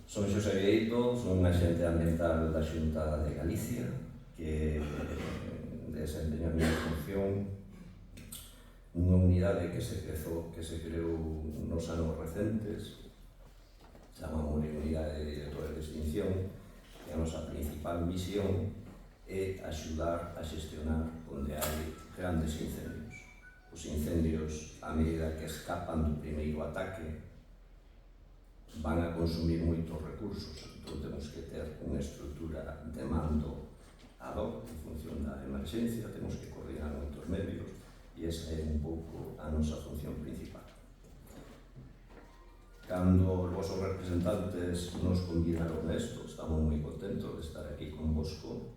Son Xosé Gueito, son un agente ambiental da Xunta de Galicia que desempeño a miña función nunha unidade que se creou nos anos recentes, chamamos de unidade de directores de extinción, e a nosa principal misión é axudar a xestionar onde hai grandes incendios. Os incendios, a medida que escapan do primeiro ataque, van a consumir moitos recursos, entón temos que ter unha estrutura de mando ad hoc en función da emerxencia, temos que coordinar moitos medios e esa é un pouco a nosa función principal. Cando os vosos representantes nos convidaron a isto, estamos moi contentos de estar aquí convosco.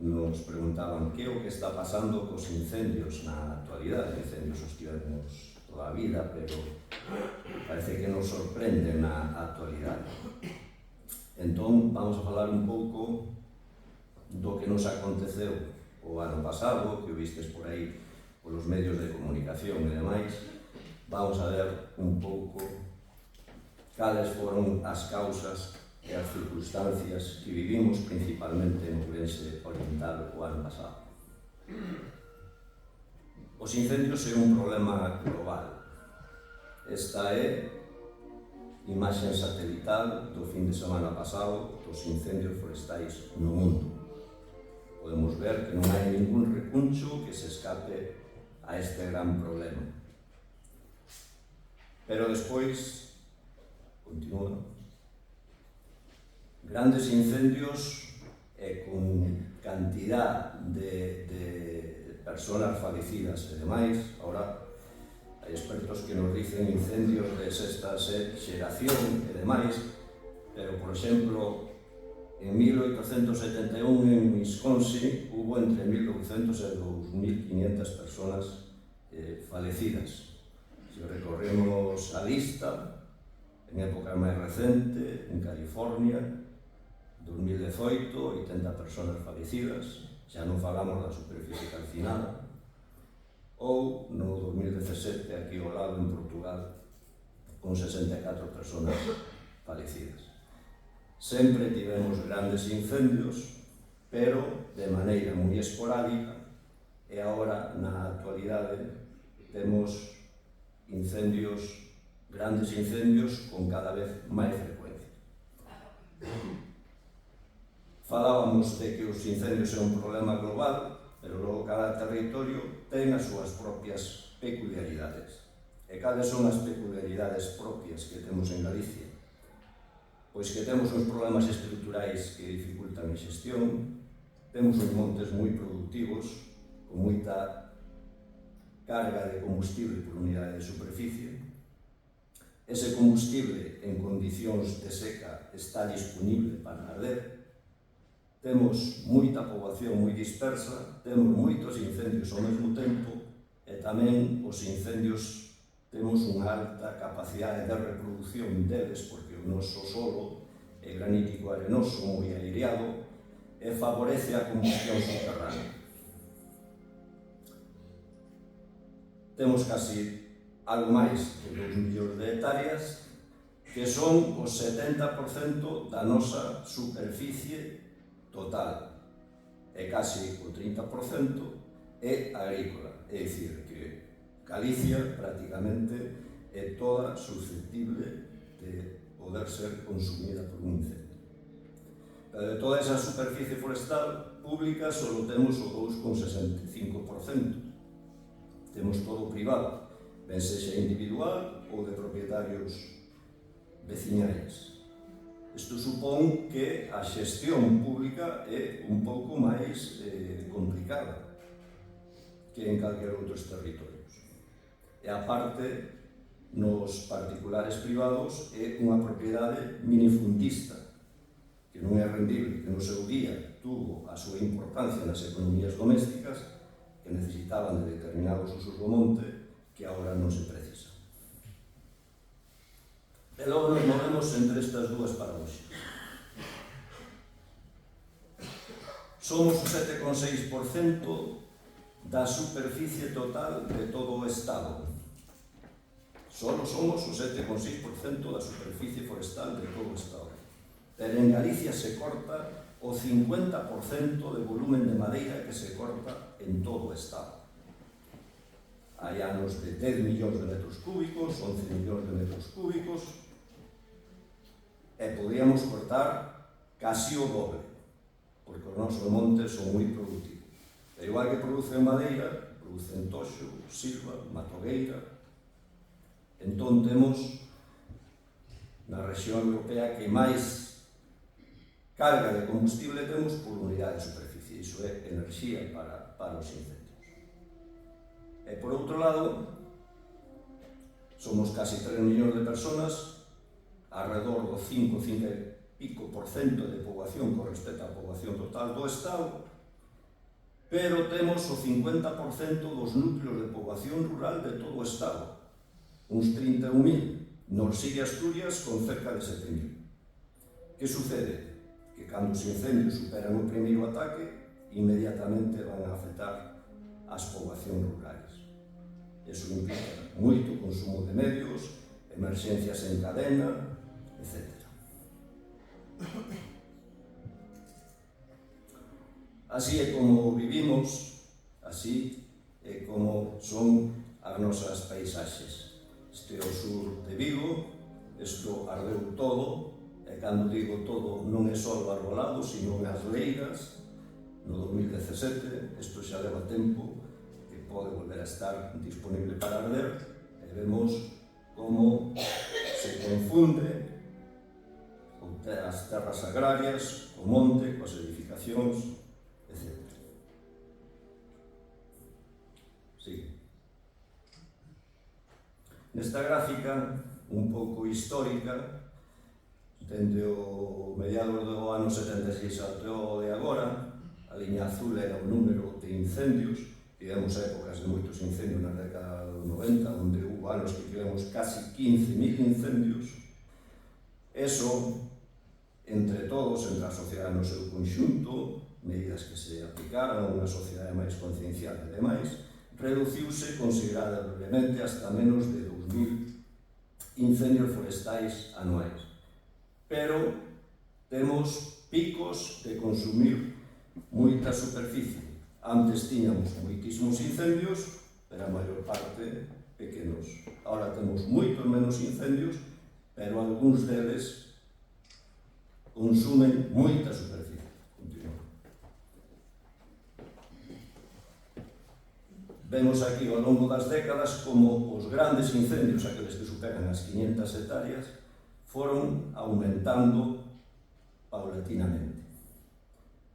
Nos preguntaban que é o que está pasando cos incendios na actualidade. Incendios os tivemos toda a vida, pero parece que nos sorprende na actualidade. Entón, vamos a falar un pouco do que nos aconteceu o ano pasado, que o vistes por aí polos medios de comunicación e demais. Vamos a ver un pouco cales foron as causas e as circunstancias que vivimos principalmente en Ourense Oriental o ano pasado. Os incendios é un problema global. Esta é imaxe satelital do fin de semana pasado dos incendios forestais no mundo. Podemos ver que non hai ningún recuncho que se escape a este gran problema. Pero despois, continúa, grandes incendios e con cantidad de personas fallecidas e demais. Ahora hai expertos que nos dicen incendios de sexta xeración e demais, pero, por exemplo, en 1871 en Wisconsin hubo entre 1.900 e 2.500 personas fallecidas. Se recorremos a lista, en época máis recente, en California, 2018, 80 personas fallecidas, xa non falamos da superficie calcinada, ou no 2017, aquí ao lado en Portugal, con 64 personas fallecidas. Sempre tivemos grandes incendios, pero de maneira moi esporádica, e agora, na actualidade, temos grandes incendios con cada vez máis frecuencia. Falábamos de que os incendios é un problema global, pero logo cada territorio ten as súas propias peculiaridades. E cales son as peculiaridades propias que temos en Galicia? Pois que temos uns problemas estruturais que dificultan a xestión, temos uns montes moi productivos, con moita carga de combustible por unidade de superficie. Ese combustible en condicións de seca está disponible para arder. Temos moita poboación moi dispersa, temos moitos incendios ao mesmo tempo e tamén os incendios temos unha alta capacidade de reproducción deles porque o noso solo é granítico arenoso, moi aireado e favorece a combustión subterránea. Temos casi algo máis de 2 millóns de hectáreas que son o 70% da nosa superficie total, e casi o 30% é agrícola, é dicir, que Galicia prácticamente é toda susceptible de poder ser consumida por un incendio. Pero de toda esa superficie forestal pública só temos o 2,65%. Temos todo privado, ben sexa individual ou de propietarios veciñais. Isto supón que a xestión pública é un pouco máis complicada que en calquer outros territorios. E aparte, nos particulares privados é unha propiedade minifundista, que non é rendible, que no seu día tuvo a súa importancia nas economías domésticas, que necesitaban de determinados usos do monte, que agora non se precisa. E logo nos movemos entre estas dúas paradoxas. Somos o 7,6% da superficie total de todo o Estado. Solo somos o 7,6% da superficie forestal de todo o Estado. Pero en Galicia se corta o 50% de volumen de madeira que se corta en todo o Estado. Hai anos de 10 millóns de metros cúbicos, 11 millóns de metros cúbicos, e podríamos cortar casi o doble, porque os nosos montes son moi productivos. E igual que producen madeira, producen toxo, silva, matogueira. Entón temos na rexión europea que máis carga de combustible temos por unidade de superficie. Iso é enerxía para os incendios. E por outro lado, somos casi 3 millóns de personas, alrededor do 5 e pico por cento de poboación con respecto á poboación total do Estado, pero temos o 50% dos núcleos de poboación rural de todo o Estado, uns 31.000, nos sigue Asturias con cerca de 7.000. Que sucede? Que cando os incendios superan o primeiro ataque, inmediatamente van a afectar as poboacións rurales. Eso implica moito consumo de medios, emerxencias en cadena, etc. Así é como vivimos, así é como son as nosas paisaxes. Este é o sur de Vigo, isto ardeu todo, e cando digo todo non é só o arbolado, sino as leiras, no 2017, isto xa leva tempo, que pode volver a estar disponible para arder, e vemos como se confunde as terras agrarias, o monte, coas edificacións, etc. Sí. Nesta gráfica, un pouco histórica, dende o mediados do ano 76 até o de agora, a liña azul era o número de incendios, tivemos épocas de moitos incendios na década dos 90, onde hubo anos que tivemos casi 15.000 incendios. Eso, entre todos, entre a sociedade no seu conxunto, medidas que se aplicaron a unha sociedade máis concienciada e demais, reduciuse considerablemente hasta menos de 2.000 incendios forestais anuais. Pero temos picos de consumir moita superficie. Antes tiñamos moitísimos incendios, pero a maior parte pequenos. Ahora temos moitos menos incendios, pero algúns deles consumen moita superficie. Continuamos. Vemos aquí ao longo das décadas como os grandes incendios, aqueles que superan as 500 hectáreas, foron aumentando paulatinamente.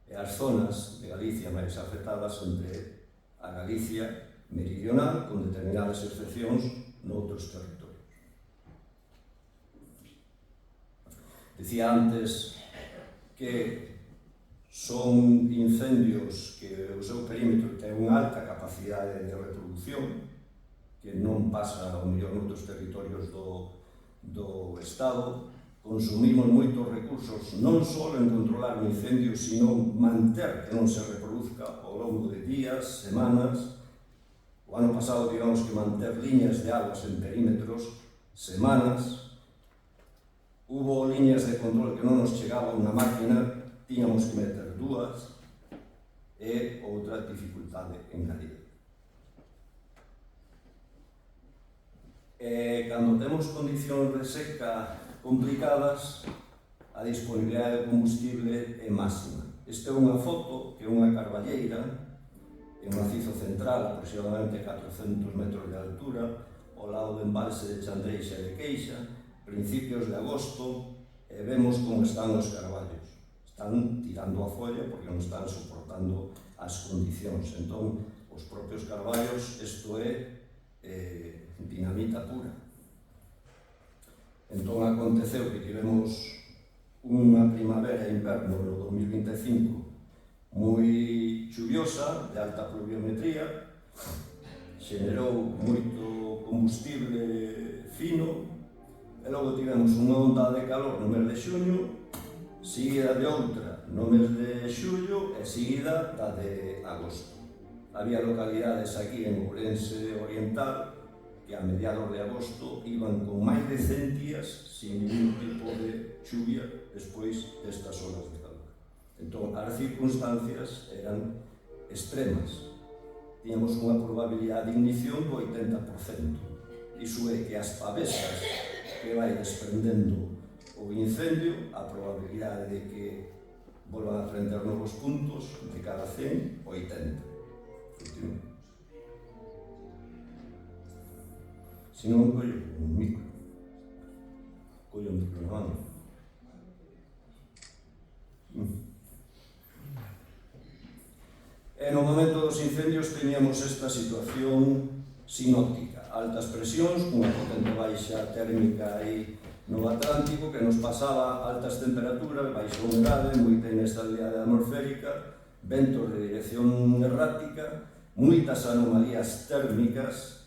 E as zonas de Galicia máis afectadas entre a Galicia meridional, con determinadas excepcións noutros territorios. Dicía antes que son incendios que o seu perímetro ten unha alta capacidade de reproducción, que non pasa ao mellor noutros territorios do Estado. Consumimos moitos recursos non só en controlar o incendio, sino manter que non se reproduzca ao longo de días, semanas. O ano pasado tivemos que manter liñas de aguas en perímetros semanas. Hubo liñas de control que non nos chegaba unha máquina, tiñamos que meter dúas, e outra dificultade engadida. E cando temos condicións de seca complicadas, a disponibilidade de combustible é máxima. Esta é unha foto que é unha carballeira, é un macizo central, aproximadamente 400 metros de altura, ao lado do embalse de Chandreixa e de Queixa, principios de agosto, e vemos como están os carballos. Están tirando a folla porque non están soportando as condicións. Entón, os propios carballos, isto é dinamita pura. Entón, aconteceu que tivemos unha primavera e inverno no 2025 moi chuviosa, de alta pluviometría, xenerou moito combustible fino, e logo tivemos unha onda de calor no mes de xuño, seguida de outra no mes de xullo e seguida da de agosto. Había localidades aquí en Ourense Oriental que a mediados de agosto iban con máis de 100 días sin ningún tipo de chuvia despois destas olas de calor. Entón, as circunstancias eran extremas. Tiñamos unha probabilidade de ignición do 80%. Iso é que as pavesas que vai desprendendo o incendio, a probabilidade de que volvan a prender novos puntos de cada 100, 80. Continúa. Se non, collo un micro. Collo un micro na mano. E no momento dos incendios teníamos esta situación sinóptica. Altas presións, cunha potente baixa térmica aí no Atlántico que nos pasaba altas temperaturas, baixa humedade, moita inestabilidade atmosférica, ventos de dirección errática, moitas anomalías térmicas.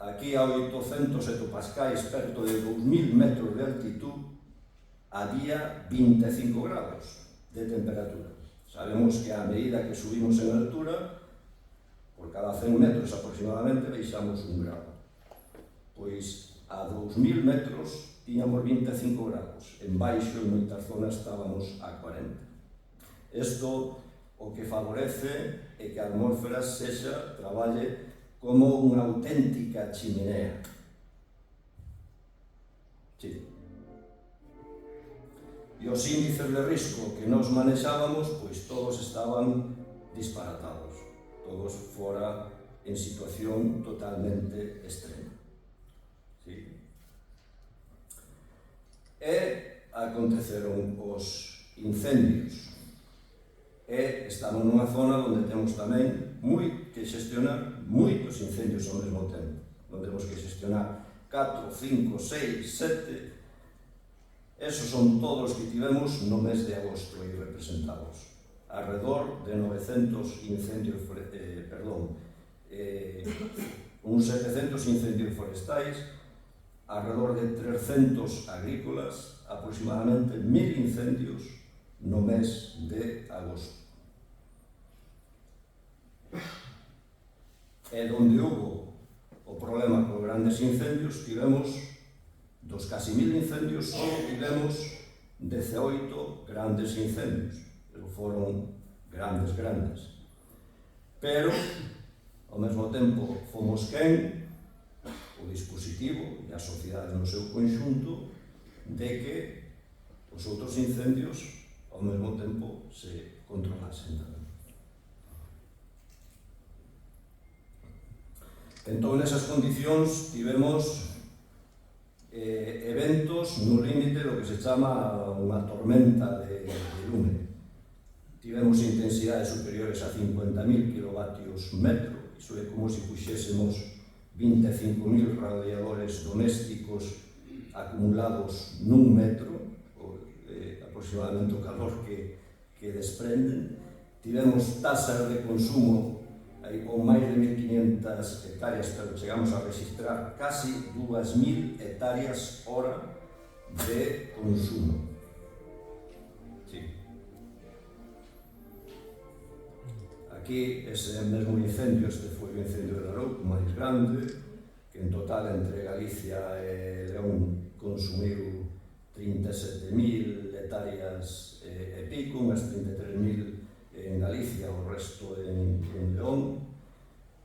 Aquí a 800 hectopascais, perto de 2000 metros de altitud, había 25 grados de temperatura. Sabemos que a medida que subimos en altura, por cada 100 metros aproximadamente, baixamos un grado. Pois a 2000 metros tiñamos 25 grados. En baixo, en moitas zonas, estábamos a 40. Isto o que favorece é que a atmósfera traballe como unha auténtica chimenea. Sí. E os índices de risco que nos manexábamos, pois todos estaban disparatados, todos fora en situación totalmente extrema. Sí. E aconteceron os incendios. E estamos nunha zona onde temos tamén que xestionar moitos incendios ao mesmo tempo. Non temos que xestionar 4, 5, 6, 7. Esos son todos os que tivemos no mes de agosto aí representados. Alrededor de 900 incendios, uns 700 incendios forestais, alrededor de 300 agrícolas, aproximadamente 1000 incendios no mes de agosto. E donde hubo o problema con grandes incendios, tivemos dos casi 1000 incendios, só tivemos 18 grandes incendios. Foron grandes. Pero, ao mesmo tempo, fomos quen, o dispositivo e a sociedade no seu conxunto, de que os outros incendios ao mesmo tempo se controlasen tamén. Entón, nesas condicións, tivemos eventos no límite do que se chama unha tormenta de lume. Tivemos intensidades superiores a 50.000 kilovatios metro, iso é como se puxésemos 25.000 radiadores domésticos acumulados nun metro, aproximadamente o calor que desprenden. Tivemos tasas de consumo con máis de 1.500 hectáreas, pero chegamos a registrar casi 2.000 hectáreas hora de consumo. Sí. Aquí, ese mesmo incendio, este foi o incendio de Louco, máis grande, que en total entre Galicia e León consumiu 37.000 hectáreas e pico, unhas 33.000 en Galicia, o resto en León,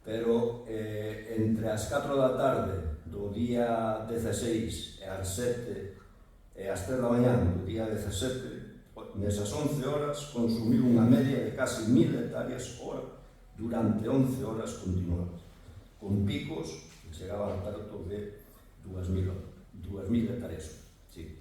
pero entre as 4 da tarde do día 16 e as 7 e as 3 da mañá do día 17, nesas 11 horas consumiu unha media de casi 1000 hectáreas hora durante 11 horas continuadas, con picos que chegaban a perto de 2.000 hectáreas. Sí.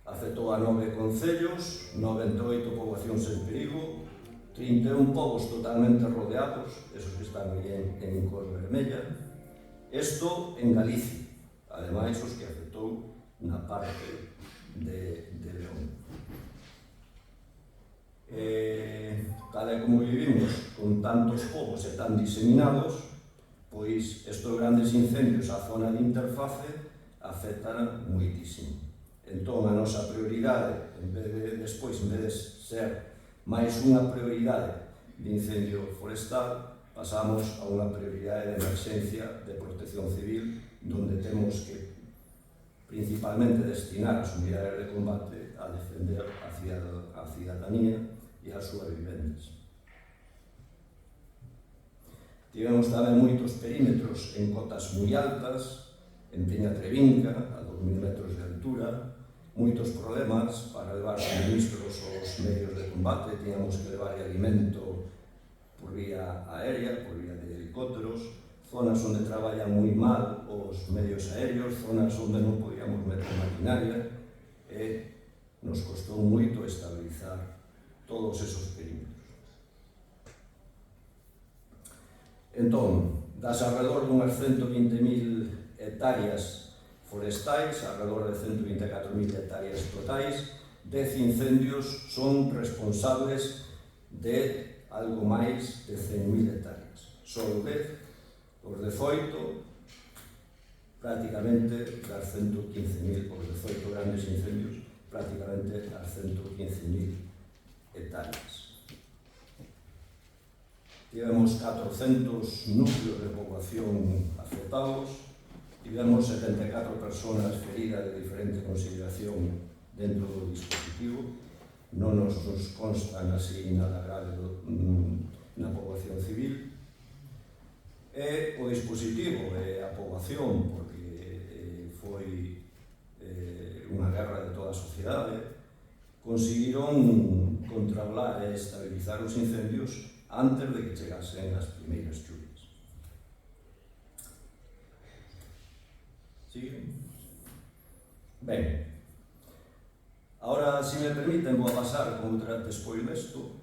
Afectou a 9 concellos, 98 poboacións en perigo, 31 povos totalmente rodeados, esos que están en cor vermella. Isto en Galicia, ademais os que afectou na parte de León. Tal e como vivimos con tantos povos e tan diseminados, pois estes grandes incendios á zona de interface afectan moitísimo. Entón, a nosa prioridade, en vez de ser máis unha prioridade de incendio forestal, pasamos a unha prioridade de emerxencia de protección civil, donde temos que principalmente destinar as unidades de combate a defender a cidadanía e as súas vivendas. Tivemos tamén moitos perímetros en cotas moi altas, en Peña Trevinca, a 2000 metros de altura, moitos problemas para levar suministros aos medios de combate, tíamos que levar alimento por vía aérea, por vía de helicópteros, zonas onde traballan moi mal os medios aéreos, zonas onde non podíamos meter maquinaria, e nos costou moito estabilizar todos esos perímetros. Entón, das alrededor dunhas 120.000 hectáreas forestais, alrededor de 124.000 hectáreas totais, 10 incendios son responsables de algo máis de 100.000 hectáreas. Só 10, os 18, prácticamente das 115.000, os 18 grandes incendios, prácticamente das 115.000 hectáreas. Tivemos 400 núcleos de poboación afectados, tivemos 74 personas feridas de diferente consideración dentro do dispositivo. Non nos constan así nada grave na poboación civil. E o dispositivo e a poboación, porque foi unha guerra de toda a sociedade, conseguiron controlar e estabilizar os incendios antes de que chegasen as primeiras chuvias. ¿Sigue? Ben, ahora, se me permiten, vou a pasar, como despois desto,